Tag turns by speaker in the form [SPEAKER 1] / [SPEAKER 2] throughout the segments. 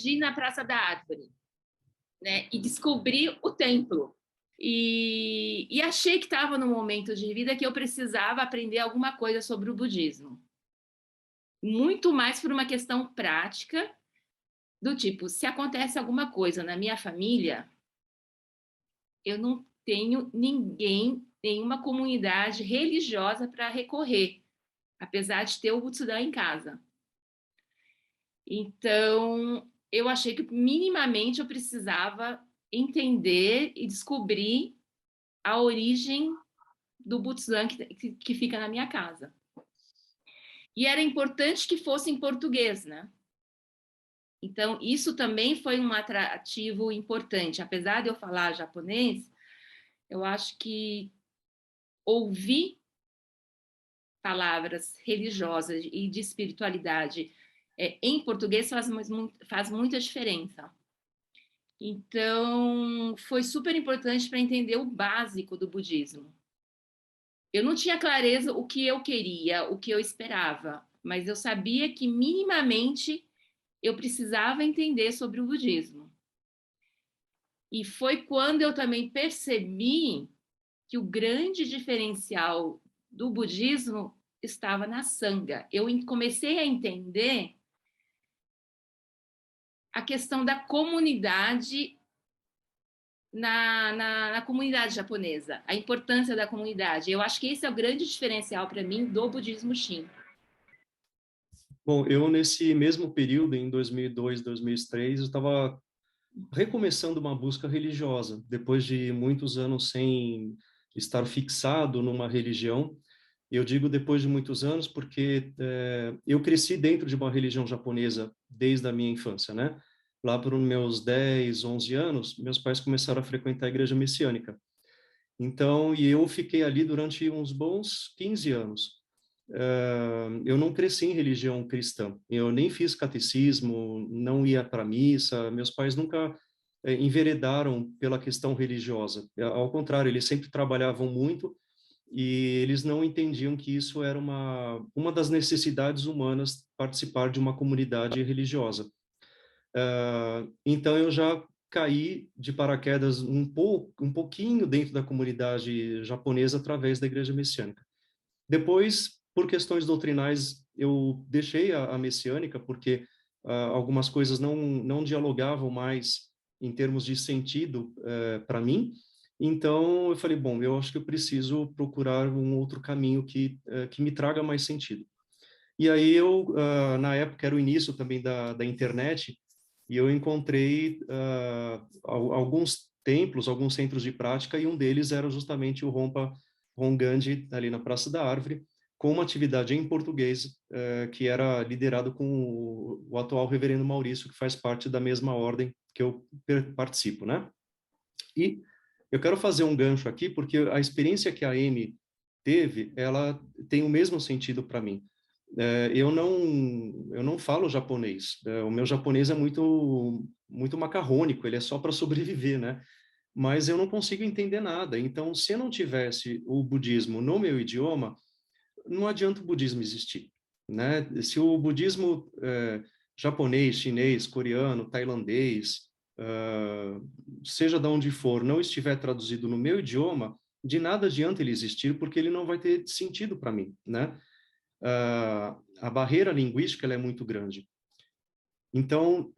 [SPEAKER 1] decidi ir na Praça da Árvore, né? E descobri o templo. E achei que estava no momento de vida que eu precisava aprender alguma coisa sobre o budismo. Muito mais por uma questão prática, do tipo, se acontece alguma coisa na minha família, eu não tenho ninguém, nenhuma comunidade religiosa para recorrer, apesar de ter o Butsudan em casa. Então, eu achei que minimamente eu precisava entender e descobrir a origem do Butsudan que fica na minha casa. E era importante que fosse em português, né? Então, isso também foi um atrativo importante. Apesar de eu falar japonês, eu acho que ouvir palavras religiosas e de espiritualidade em português faz muita diferença. Então, foi super importante para entender o básico do budismo. Eu não tinha clareza o que eu queria, o que eu esperava, mas eu sabia que minimamente eu precisava entender sobre o budismo. E foi quando eu também percebi que o grande diferencial do budismo estava na sanga. Eu comecei a entender a questão da comunidade na comunidade japonesa, a importância da comunidade. Eu acho que esse é o grande diferencial para mim do budismo Shin.
[SPEAKER 2] Bom, eu nesse mesmo período, em 2002, 2003, eu estava recomeçando uma busca religiosa, depois de muitos anos sem estar fixado numa religião. Eu digo depois de muitos anos porque eu cresci dentro de uma religião japonesa desde a minha infância, né? Lá por meus 10, 11 anos, meus pais começaram a frequentar a igreja messiânica. Então, e eu fiquei ali durante uns bons 15 anos. Eu não cresci em religião cristã. Eu nem fiz catecismo, não ia para missa. Meus pais nunca enveredaram pela questão religiosa. Ao contrário, eles sempre trabalhavam muito e eles não entendiam que isso era uma das necessidades humanas, participar de uma comunidade religiosa. Então eu já caí de paraquedas um pouquinho dentro da comunidade japonesa através da igreja messiânica. Depois, por questões doutrinais, eu deixei a messiânica porque algumas coisas não dialogavam mais em termos de sentido para mim. Então, eu falei, bom, eu acho que eu preciso procurar um outro caminho que me traga mais sentido. E aí na época, era o início também da internet, e eu encontrei alguns templos, alguns centros de prática, e um deles era justamente o Rompa Ronganji, ali na Praça da Árvore, com uma atividade em português, que era liderado com o atual reverendo Maurício, que faz parte da mesma ordem que eu participo, né? E eu quero fazer um gancho aqui, porque a experiência que a Amy teve, ela tem o mesmo sentido para mim. Eu não falo japonês. O meu japonês é muito macarrônico, ele é só para sobreviver, né? Mas eu não consigo entender nada. Então, se eu não tivesse o budismo no meu idioma, não adianta o budismo existir, né? Se o budismo japonês, chinês, coreano, tailandês, seja de onde for, não estiver traduzido no meu idioma, de nada adianta ele existir, porque ele não vai ter sentido para mim, né? A barreira linguística ela é muito grande. Então,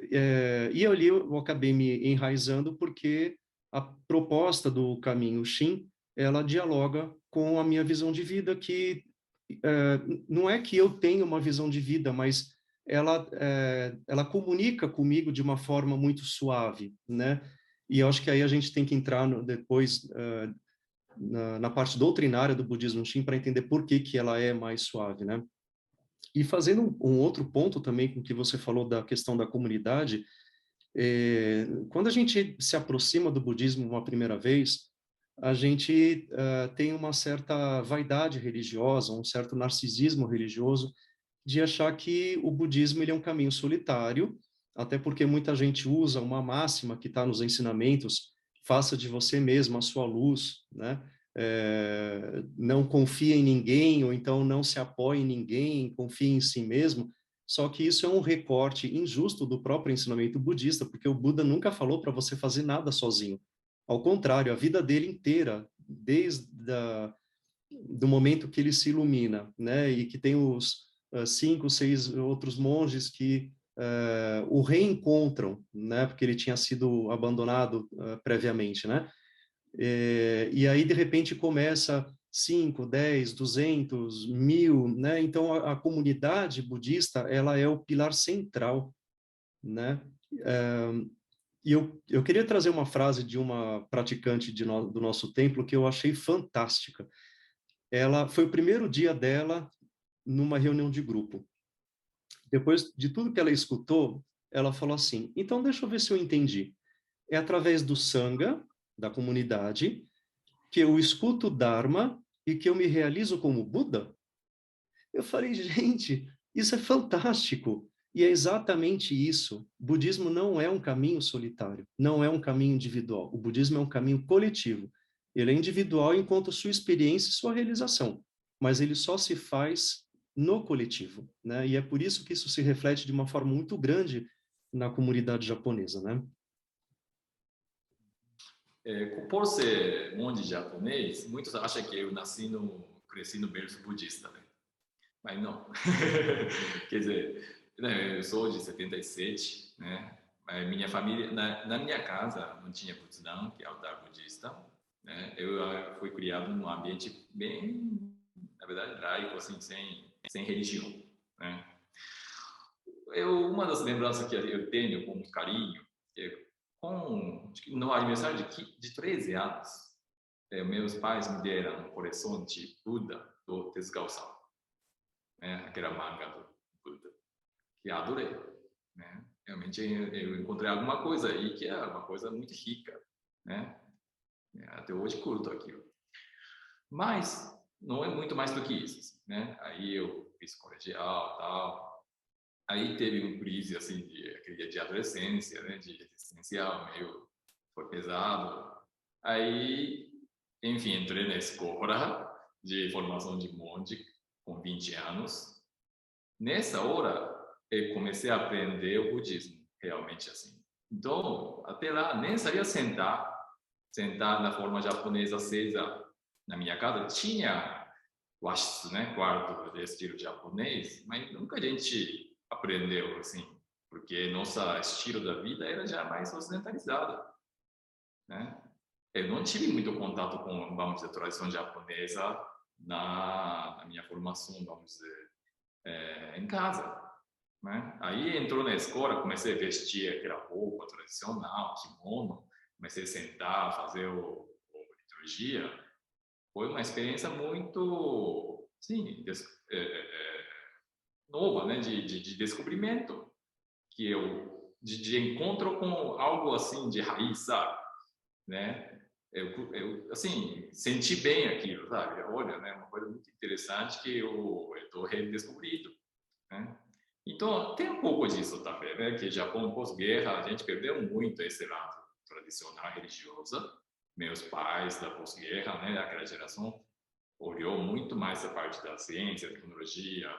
[SPEAKER 2] e ali eu acabei me enraizando porque a proposta do caminho Shin, ela dialoga com a minha visão de vida, que não é que eu tenha uma visão de vida, mas ela comunica comigo de uma forma muito suave, né? E eu acho que aí a gente tem que entrar depois na parte doutrinária do budismo Shin para entender por que ela é mais suave, né? E fazendo um outro ponto também com que você falou da questão da comunidade, quando a gente se aproxima do budismo uma primeira vez, a gente tem uma certa vaidade religiosa, um certo narcisismo religioso, de achar que o budismo ele é um caminho solitário, até porque muita gente usa uma máxima que está nos ensinamentos: faça de você mesmo a sua luz, né? Não confie em ninguém, ou então não se apoie em ninguém, confie em si mesmo. Só que isso é um recorte injusto do próprio ensinamento budista, porque o Buda nunca falou para você fazer nada sozinho. Ao contrário, a vida dele inteira, desde do momento que ele se ilumina, né, e que tem os 5, 6 outros monges que o reencontram, né, porque ele tinha sido abandonado previamente, né, e aí de repente começa 5, 10, 200, 1000, né, então a comunidade budista, ela é o pilar central, né, e eu queria trazer uma frase de uma praticante do nosso templo que eu achei fantástica. Ela foi o primeiro dia dela numa reunião de grupo. Depois de tudo que ela escutou, ela falou assim: então deixa eu ver se eu entendi. É através do Sangha, da comunidade, que eu escuto o Dharma e que eu me realizo como Buda? Eu falei, gente, isso é fantástico. E é exatamente isso. O budismo não é um caminho solitário, não é um caminho individual. O budismo é um caminho coletivo. Ele é individual enquanto sua experiência e sua realização, mas ele só se faz no coletivo, né? E é por isso que isso se reflete de uma forma muito grande na comunidade japonesa, né?
[SPEAKER 3] Por ser monge japonês, muitos acham que eu cresci no berço budista, né? Mas não. Quer dizer, né, eu sou de 77, né? Mas minha família, na minha casa, não tinha Butsudan, que é o altar budista, né? Eu fui criado num ambiente bem, na verdade, laico, assim, sem religião, né? Uma das lembranças que eu tenho com carinho é no aniversário de 13 anos, meus pais me deram um coleção de Buda do Tezuka-Osamu, né? Aquela manga do Buda, que eu adorei, né? Realmente eu encontrei alguma coisa aí que é uma coisa muito rica, né? Até hoje curto aquilo. Mas não é muito mais do que isso, né? Aí eu fiz colegial, tal. Aí teve uma crise assim de adolescência, né? De existencial, meio foi pesado. Aí, enfim, entrei na escola de formação de monge com 20 anos. Nessa hora, eu comecei a aprender o budismo, realmente assim. Então, até lá, nem sabia sentar na forma japonesa seiza. Na minha casa tinha washitsu, né, quarto de estilo japonês, mas nunca a gente aprendeu assim, porque nosso estilo da vida era já mais ocidentalizado, né? Eu não tive muito contato com, vamos dizer, a tradição japonesa na minha formação, vamos dizer, em casa, né? Aí entrou na escola, comecei a vestir aquela roupa tradicional, kimono, comecei a sentar, fazer a liturgia. Foi uma experiência muito, sim, nova, né? De descobrimento, que de encontro com algo assim de raiz, sabe? Né? Eu assim, senti bem aquilo, sabe? Olha, né? Uma coisa muito interessante que eu estou redescobrindo, né? Então, tem um pouco disso também, né? Que Japão pós-guerra, a gente perdeu muito esse lado tradicional religioso. Meus pais da pós-guerra, né? Aquela geração olhou muito mais a parte da ciência, tecnologia,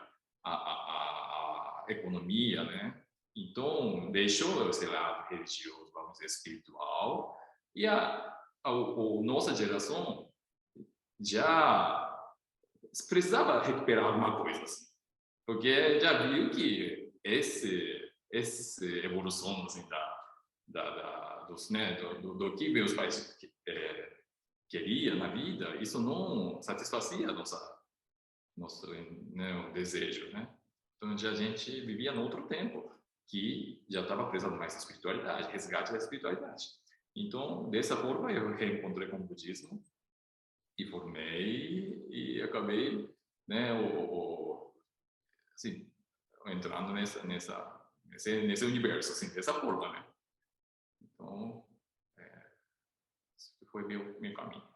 [SPEAKER 3] a economia, né? Então, deixou esse lado religioso, vamos dizer, espiritual, e a nossa geração já precisava recuperar alguma coisa, assim, porque já viu que essa evolução assim, dos, né, do que meus pais queria na vida, isso não satisfazia nosso, né, desejo, né? Então a gente vivia no outro tempo que já estava preso mais à espiritualidade, resgate da espiritualidade. Então dessa forma eu reencontrei com o budismo e formei e acabei, né, assim, entrando nesse universo, assim, dessa forma, né? Então esse foi meu caminho.